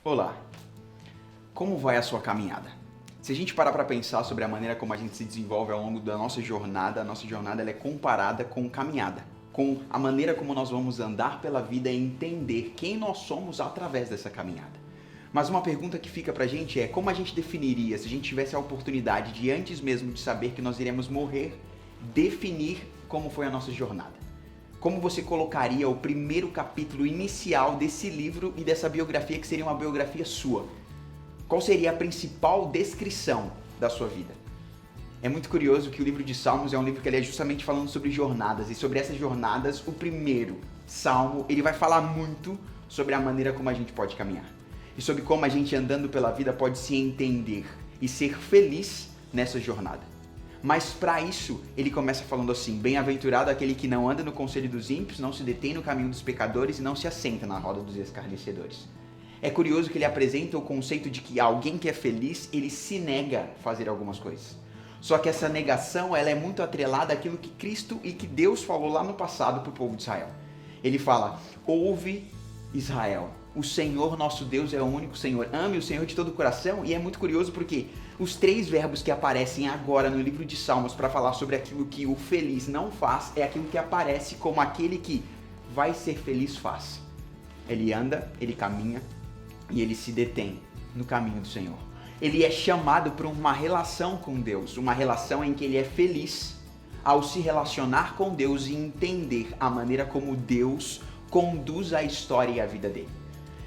Olá, como vai a sua caminhada? Se a gente parar para pensar sobre a maneira como a gente se desenvolve ao longo da nossa jornada, ela é comparada com caminhada, com a maneira como nós vamos andar pela vida e entender quem nós somos através dessa caminhada. Mas uma pergunta que fica pra gente é como a gente definiria, se a gente tivesse a oportunidade de antes mesmo de saber que nós iremos morrer, definir como foi a nossa jornada? Como você colocaria o primeiro capítulo inicial desse livro e dessa biografia que seria uma biografia sua? Qual seria a principal descrição da sua vida? É muito curioso que o livro de Salmos é um livro que ele é justamente falando sobre jornadas, e sobre essas jornadas, o primeiro salmo, ele vai falar muito sobre a maneira como a gente pode caminhar. E sobre como a gente andando pela vida pode se entender e ser feliz nessa jornada. Mas para isso, ele começa falando assim: bem-aventurado aquele que não anda no conselho dos ímpios, não se detém no caminho dos pecadores e não se assenta na roda dos escarnecedores. É curioso que ele apresenta o conceito de que alguém que é feliz, ele se nega a fazer algumas coisas. Só que essa negação, ela é muito atrelada àquilo que Cristo e que Deus falou lá no passado para o povo de Israel. Ele fala: ouve Israel, o Senhor nosso Deus é o único Senhor. Ame o Senhor de todo o coração. E é muito curioso porque os três verbos que aparecem agora no livro de Salmos para falar sobre aquilo que o feliz não faz, é aquilo que aparece como aquele que vai ser feliz faz. Ele anda, ele caminha e ele se detém no caminho do Senhor. Ele é chamado para uma relação com Deus, uma relação em que ele é feliz ao se relacionar com Deus e entender a maneira como Deus conduz a história e a vida dele.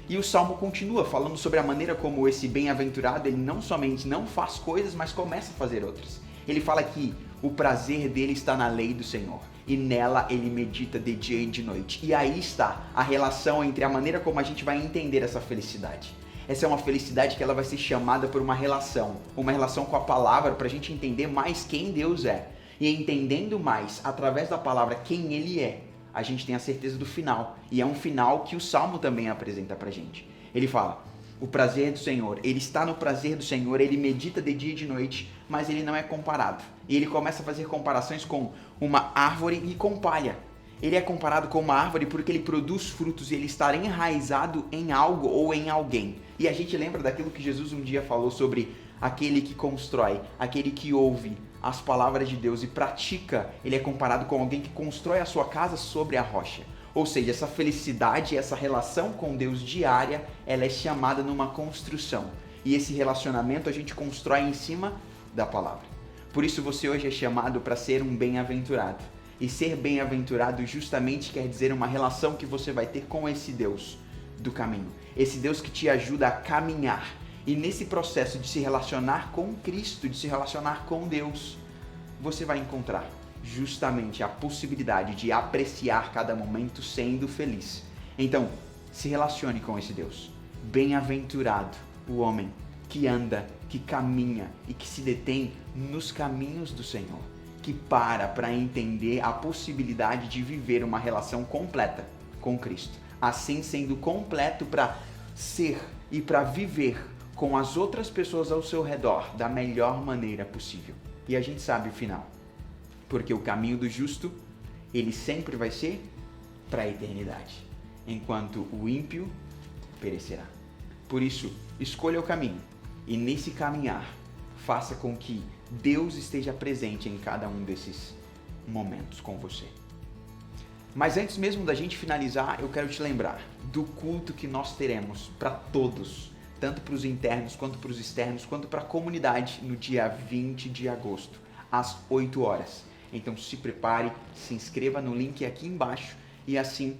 E o Salmo continua falando sobre a maneira como esse bem-aventurado, ele não somente não faz coisas, mas começa a fazer outras. Ele fala que o prazer dele está na lei do Senhor, e nela ele medita de dia e de noite. E aí está a relação entre a maneira como a gente vai entender essa felicidade. Essa é uma felicidade que ela vai ser chamada por uma relação com a palavra, para a gente entender mais quem Deus é. E entendendo mais, através da palavra, quem Ele é, a gente tem a certeza do final. E é um final que o Salmo também apresenta pra gente. Ele fala: o prazer do Senhor, ele está no prazer do Senhor, ele medita de dia e de noite, mas ele não é comparado. E ele começa a fazer comparações com uma árvore e com palha. Ele é comparado com uma árvore porque ele produz frutos e ele está enraizado em algo ou em alguém. E a gente lembra daquilo que Jesus um dia falou sobre aquele que constrói, aquele que ouve as palavras de Deus e pratica. Ele é comparado com alguém que constrói a sua casa sobre a rocha. Ou seja, essa felicidade, essa relação com Deus diária, ela é chamada numa construção. E esse relacionamento a gente constrói em cima da palavra. Por isso você hoje é chamado para ser um bem-aventurado. E ser bem-aventurado justamente quer dizer uma relação que você vai ter com esse Deus do caminho. Esse Deus que te ajuda a caminhar. E nesse processo de se relacionar com Cristo, de se relacionar com Deus, você vai encontrar justamente a possibilidade de apreciar cada momento sendo feliz. Então, se relacione com esse Deus. Bem-aventurado o homem que anda, que caminha e que se detém nos caminhos do Senhor, que para entender a possibilidade de viver uma relação completa com Cristo. Assim sendo completo para ser e para viver com as outras pessoas ao seu redor da melhor maneira possível. E a gente sabe o final. Porque o caminho do justo, ele sempre vai ser para a eternidade, enquanto o ímpio perecerá. Por isso, escolha o caminho e nesse caminhar, faça com que Deus esteja presente em cada um desses momentos com você. Mas antes mesmo da gente finalizar, eu quero te lembrar do culto que nós teremos para todos, tanto para os internos, quanto para os externos, quanto para a comunidade, no dia 20 de agosto, às 8 horas. Então se prepare, se inscreva no link aqui embaixo e assim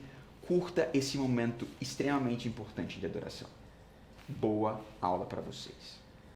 curta esse momento extremamente importante de adoração. Boa aula para vocês.